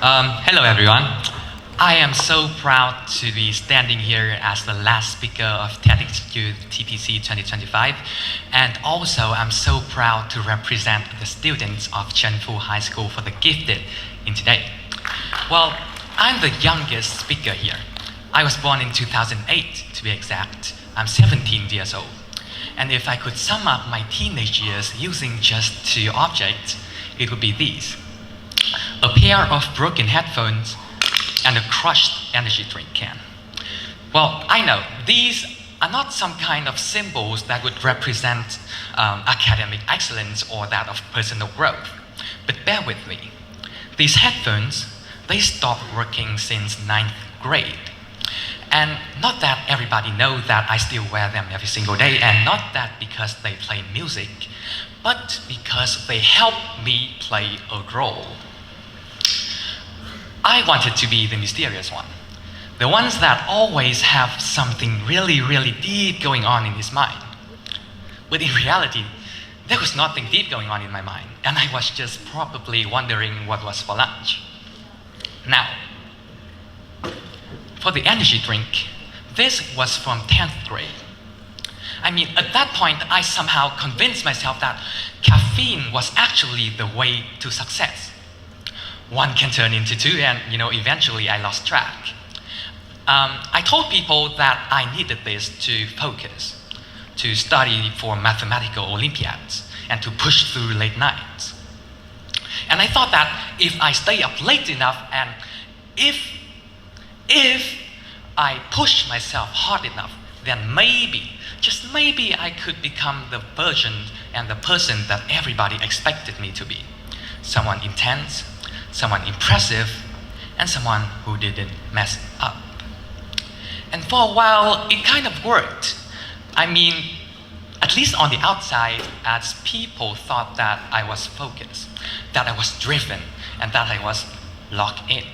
Hello everyone. I am so proud to be standing here as the last speaker of TEDxYouth TPC 2025, and also I'm so proud to represent the students of TranPhuGiftedHighSchool for the gifted in today. Well, I'm the youngest speaker here. I was born in 2008 to be exact. I'm 17 years old. And if I could sum up my teenage years using just two objects, it would be these: a pair of broken headphones and a crushed energy drink can. Well, I know these are not some kind of symbols that would represent academic excellence or that of personal growth, but bear with me. These headphones, they stopped working since 9th grade. And not that everybody knows that I still wear them every single day, and not that because they play music, but because they help me play a role. I wanted to be the mysterious one, the ones that always have something really, really deep going on in his mind. But in reality, there was nothing deep going on in my mind, and I was just probably wondering what was for lunch. Now, for the energy drink, this was from 10th grade. I mean, at that point, I somehow convinced myself that caffeine was actually the way to success. One can turn into two, and eventually I lost track. I told people that I needed this to focus, to study for mathematical Olympiads, and to push through late nights. And I thought that if I stay up late enough, and if I push myself hard enough, then maybe, just maybe, I could become the version and the person that everybody expected me to be. Someone intense, someone impressive, and someone who didn't mess up. And for a while, it kind of worked. I mean, at least on the outside, as people thought that I was focused, that I was driven, and that I was locked in.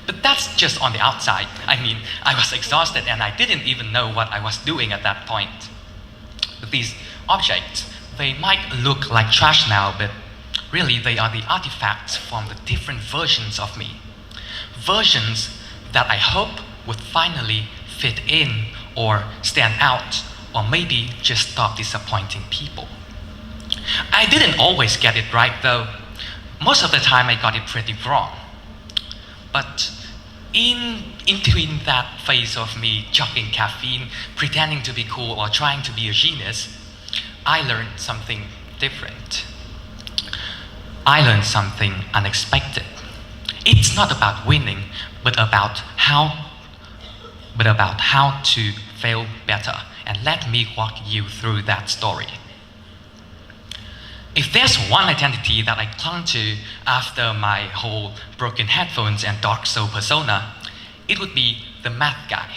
But that's just on the outside. I mean, I was exhausted and I didn't even know what I was doing at that point. But these objects, they might look like trash now, but really they are the artifacts from the different versions of me. Versions that I hope would finally fit in or stand out, or maybe just stop disappointing people. I didn't always get it right though. Most of the time I got it pretty wrong. But in between that phase of me jogging caffeine, pretending to be cool or trying to be a genius, I learned something different. I learned something unexpected. It's not about winning, but about how to fail better. And let me walk you through that story. If there's one identity that I clung to after my whole broken headphones and dark soul persona, it would be the math guy.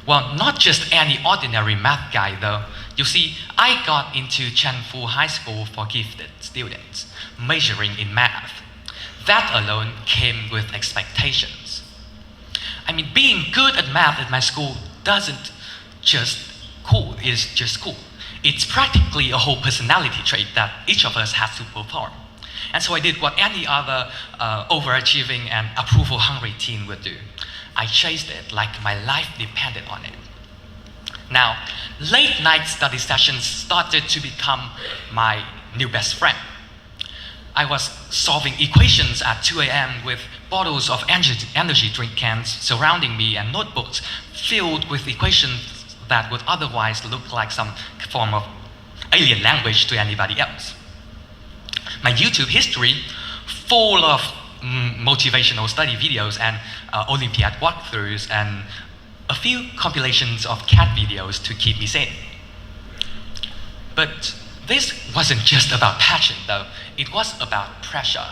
Well, not just any ordinary math guy though. You see, I got into TranPhuGiftedHighSchool for gifted students, majoring in math. That alone came with expectations. I mean, being good at math at my school isn't just cool. It's practically a whole personality trait that each of us has to perform. And so I did what any other overachieving and approval-hungry teen would do. I chased it like my life depended on it. Now, late night study sessions started to become my new best friend. I was solving equations at 2 a.m. with bottles of energy drink cans surrounding me and notebooks filled with equations that would otherwise look like some form of alien language to anybody else. My YouTube history, full of motivational study videos and Olympiad walkthroughs and a few compilations of cat videos to keep me sane. But this wasn't just about passion though, it was about pressure.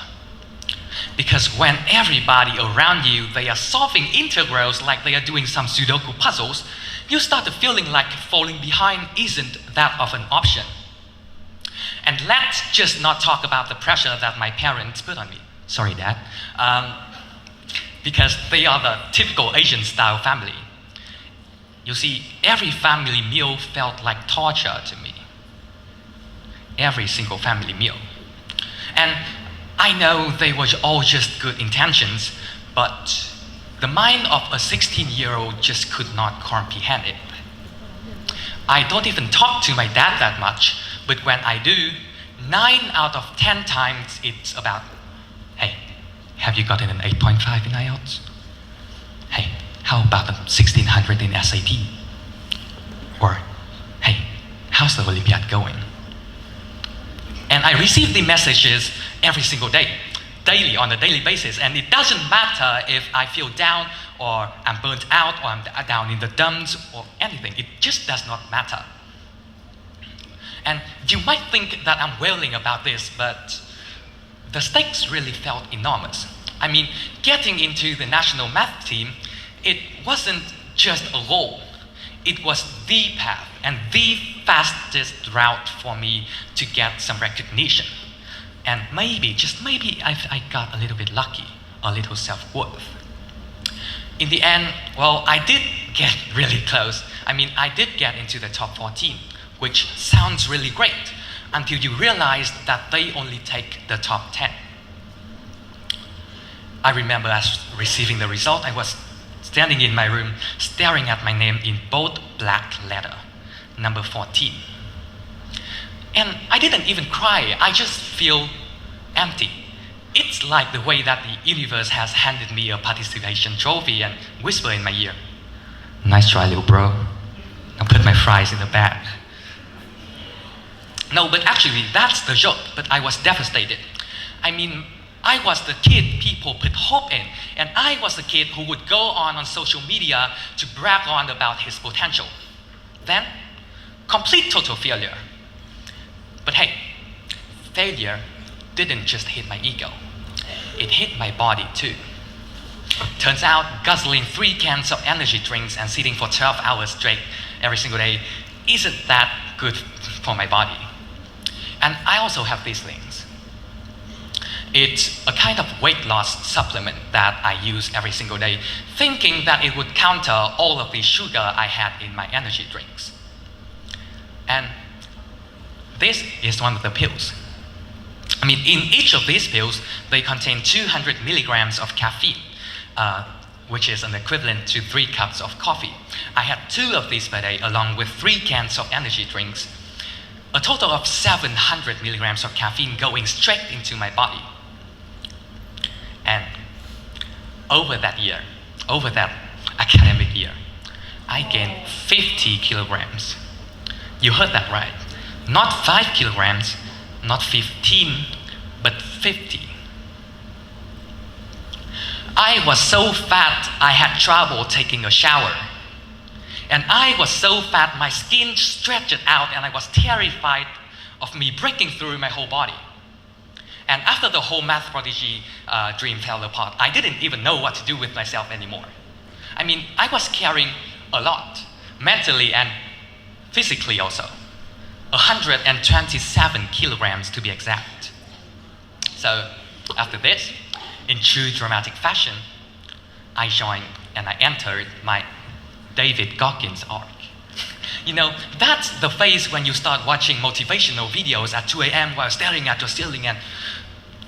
Because when everybody around you, they are solving integrals like they are doing some Sudoku puzzles, you start feeling like falling behind isn't that of an option. And let's just not talk about the pressure that my parents put on me. Sorry, Dad. Because they are the typical Asian-style family. You see, every family meal felt like torture to me. Every single family meal. And I know they were all just good intentions, but the mind of a 16-year-old just could not comprehend it. I don't even talk to my dad that much, but when I do, 9 out of 10 times it's about, hey, have you gotten an 8.5 in IELTS? Hey, how about a 1600 in SAT? Or, hey, how's the Olympiad going? And I receive the messages every single day, daily, on a daily basis, and it doesn't matter if I feel down or I'm burnt out or I'm down in the dumps or anything. It just does not matter. And you might think that I'm wailing about this, but the stakes really felt enormous. I mean, getting into the national math team, it wasn't just a goal. It was the path and the fastest route for me to get some recognition. And maybe, just maybe, I got a little bit lucky, a little self-worth. In the end, well, I did get really close. I mean, I did get into the top 14, which sounds really great until you realize that they only take the top 10. I remember as receiving the result, I was standing in my room, staring at my name in bold black letter, number 14. And I didn't even cry, I just feel empty. It's like the way that the universe has handed me a participation trophy and whisper in my ear, "Nice try, little bro. Now put my fries in the bag." No, but actually, that's the joke, but I was devastated. I mean, I was the kid people put hope in, and I was the kid who would go on social media to brag on about his potential. Then, complete total failure. But hey, failure didn't just hit my ego. It hit my body too. Turns out, guzzling 3 cans of energy drinks and sitting for 12 hours straight every single day isn't that good for my body. And I also have these things. It's a kind of weight loss supplement that I use every single day, thinking that it would counter all of the sugar I had in my energy drinks. And this is one of the pills. I mean, in each of these pills, they contain 200 milligrams of caffeine, which is an equivalent to 3 cups of coffee. I had 2 of these per day, along with 3 cans of energy drinks. A total of 700 milligrams of caffeine going straight into my body. And over that academic year, I gained 50 kilograms. You heard that right. Not 5 kilograms, not 15, but 50. I was so fat, I had trouble taking a shower. And I was so fat, my skin stretched out, and I was terrified of me breaking through my whole body. And after the whole math prodigy dream fell apart, I didn't even know what to do with myself anymore. I mean, I was carrying a lot, mentally and physically also. 127 kilograms to be exact. So after this, in true dramatic fashion, I joined and I entered my David Goggins arc. You know, that's the phase when you start watching motivational videos at 2 a.m. while staring at your ceiling and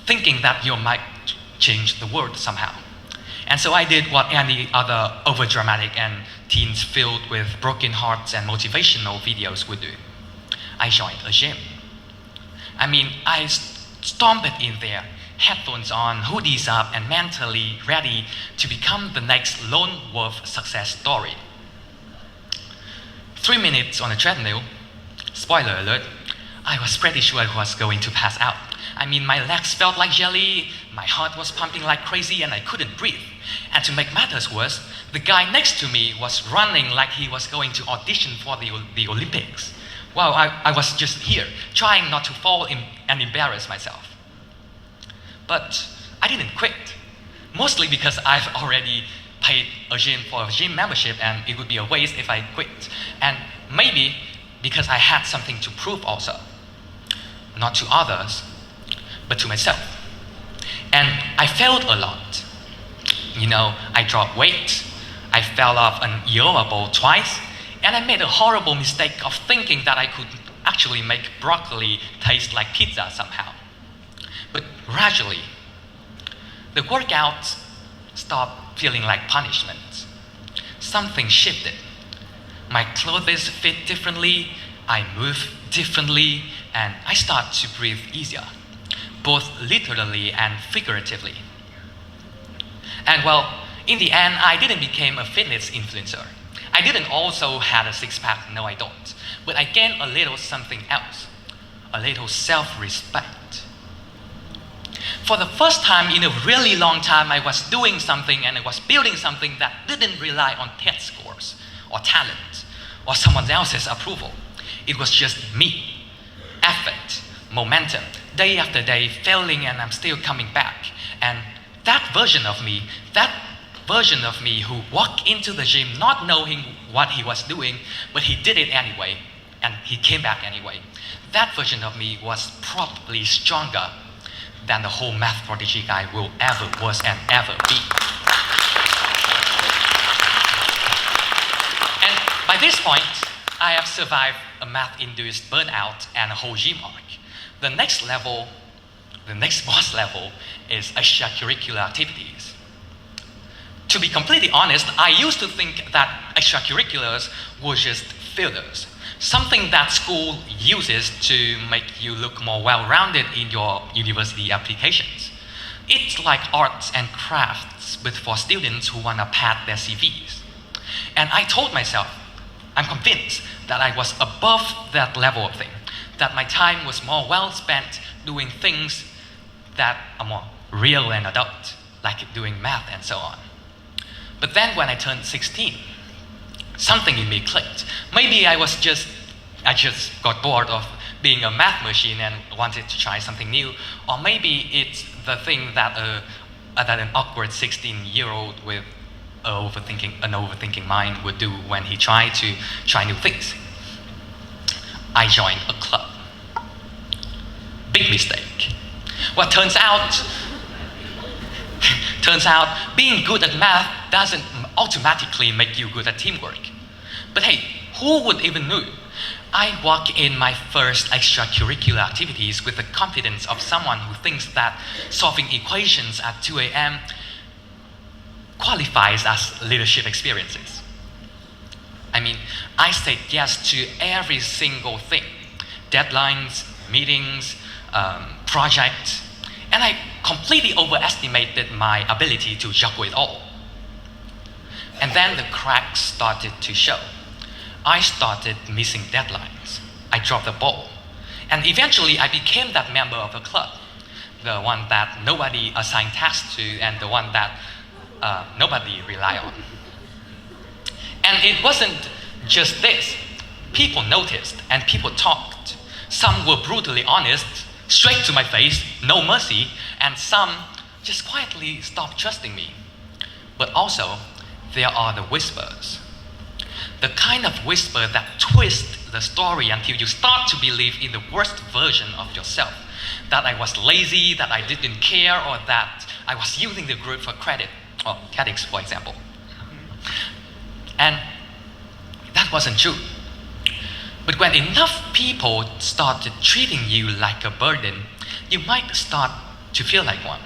thinking that you might change the world somehow. And so I did what any other overdramatic and teens filled with broken hearts and motivational videos would do. I joined a gym. I mean, I stomped in there, headphones on, hoodies up, and mentally ready to become the next lone wolf success story. 3 minutes on a treadmill, spoiler alert, I was pretty sure I was going to pass out. I mean, my legs felt like jelly, my heart was pumping like crazy, and I couldn't breathe. And to make matters worse, the guy next to me was running like he was going to audition for the Olympics. Wow, I was just here, trying not to fall in and embarrass myself. But I didn't quit, mostly because I've already paid for a gym membership and it would be a waste if I quit. And maybe because I had something to prove also. Not to others, but to myself. And I failed a lot. You know, I dropped weight, I fell off an elbow twice, and I made a horrible mistake of thinking that I could actually make broccoli taste like pizza somehow. But gradually, the workouts stopped feeling like punishment. Something shifted. My clothes fit differently, I move differently, and I start to breathe easier, both literally and figuratively. And well, in the end, I didn't become a fitness influencer. I didn't also have a six-pack, no I don't. But I gained a little something else, a little self-respect. For the first time in a really long time, I was doing something and I was building something that didn't rely on test scores or talent or someone else's approval. It was just me, effort, momentum, day after day, failing and I'm still coming back. And that version of me who walked into the gym not knowing what he was doing, but he did it anyway, and he came back anyway. That version of me was probably stronger than the whole math prodigy guy will ever was and ever be. And by this point, I have survived a math-induced burnout and a whole gym arc. The next boss level is extracurricular activities. To be completely honest, I used to think that extracurriculars were just fillers, something that school uses to make you look more well-rounded in your university applications. It's like arts and crafts, but for students who want to pad their CVs. And I told myself, I'm convinced that I was above that level of thing, that my time was more well spent doing things that are more real and adult, like doing math and so on. But then when I turned 16, something in me clicked. Maybe I just got bored of being a math machine and wanted to try something new, or maybe it's the thing that an awkward 16-year-old with an overthinking mind would do when he tried to try new things. I joined a club. Big mistake. Well, turns out being good at math doesn't automatically make you good at teamwork. But hey, who would even know? I walk in my first extracurricular activities with the confidence of someone who thinks that solving equations at 2 a.m. qualifies as leadership experiences. I mean, I said yes to every single thing. Deadlines, meetings, projects, and I completely overestimated my ability to juggle it all. And then the cracks started to show. I started missing deadlines. I dropped the ball. And eventually I became that member of the club, the one that nobody assigned tasks to and the one that nobody relied on. And it wasn't just this. People noticed and people talked. Some were brutally honest, straight to my face, no mercy, and some just quietly stopped trusting me. But also, there are the whispers. The kind of whisper that twists the story until you start to believe in the worst version of yourself. That I was lazy, that I didn't care, or that I was using the group for credit. Well, TEDx, for example. And that wasn't true. But when enough people started treating you like a burden, you might start to feel like one.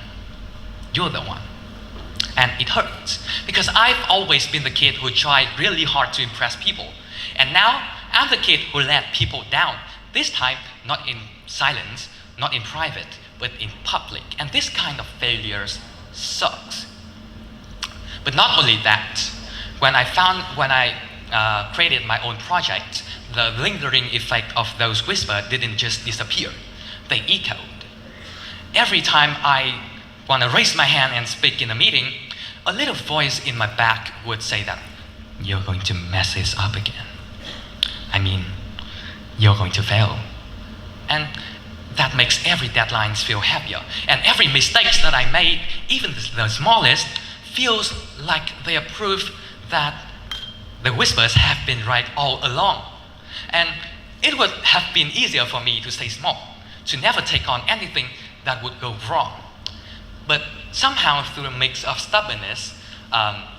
You're the one. And it hurts, because I've always been the kid who tried really hard to impress people. And now, I'm the kid who let people down. This time, not in silence, not in private, but in public. And this kind of failures sucks. But not only that, when I created my own project, the lingering effect of those whispers didn't just disappear. They echoed. Every time I want to raise my hand and speak in a meeting, a little voice in my back would say that, you're going to mess this up again. I mean, you're going to fail. And that makes every deadline feel heavier. And every mistake that I made, even the smallest, feels like they are proof that the whispers have been right all along. And it would have been easier for me to stay small, to never take on anything that would go wrong. But somehow through a mix of stubbornness,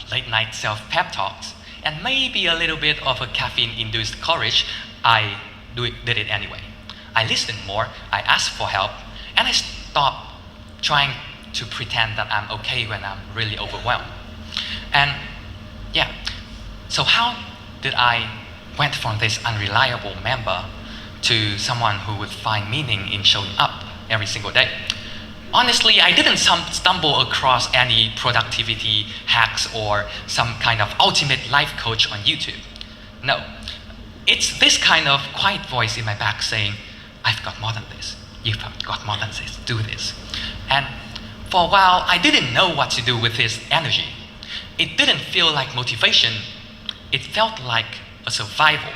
late night self-pep talks, and maybe a little bit of a caffeine-induced courage, I did it anyway. I listened more, I asked for help, and I stopped trying to pretend that I'm okay when I'm really overwhelmed. And yeah, so how did I went from this unreliable member to someone who would find meaning in showing up every single day? Honestly, I didn't stumble across any productivity hacks or some kind of ultimate life coach on YouTube. No, it's this kind of quiet voice in my back saying, I've got more than this. You've got more than this. Do this. And for a while, I didn't know what to do with this energy. It didn't feel like motivation. It felt like a survival.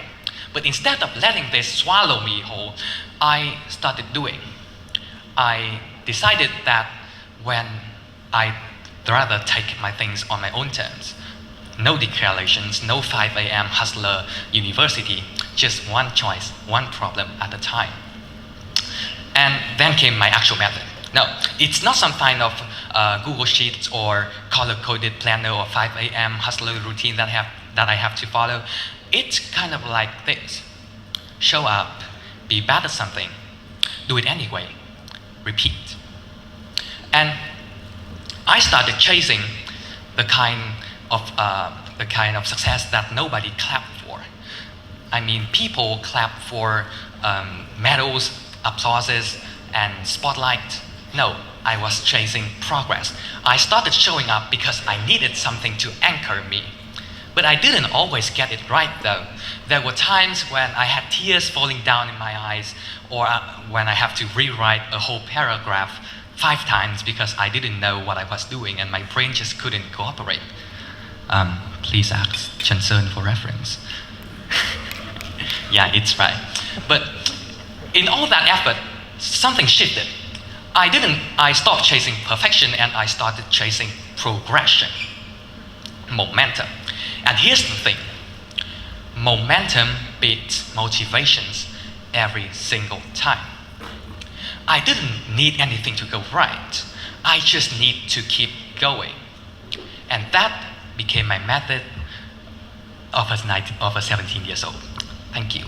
But instead of letting this swallow me whole, I started doing. I decided that when I'd rather take my things on my own terms. No declarations, no 5 a.m. hustler university, just one choice, one problem at a time. And then came my actual method. No, it's not some kind of Google Sheets or color-coded planner or 5 a.m. hustler routine that I have to follow. It's kind of like this. Show up, be bad at something, do it anyway, repeat. And I started chasing the kind of success that nobody clapped for. I mean, people clap for medals, applauses, and spotlight. No, I was chasing progress. I started showing up because I needed something to anchor me. But I didn't always get it right though. There were times when I had tears falling down in my eyes, or when I have to rewrite a whole paragraph 5 times because I didn't know what I was doing and my brain just couldn't cooperate. Please ask Chen Sơn for reference. Yeah, it's right. But in all that effort, something shifted. I stopped chasing perfection and I started chasing progression, momentum. And here's the thing, momentum beats motivations every single time. I didn't need anything to go right. I just need to keep going. And that became my method of a 17 years old. Thank you.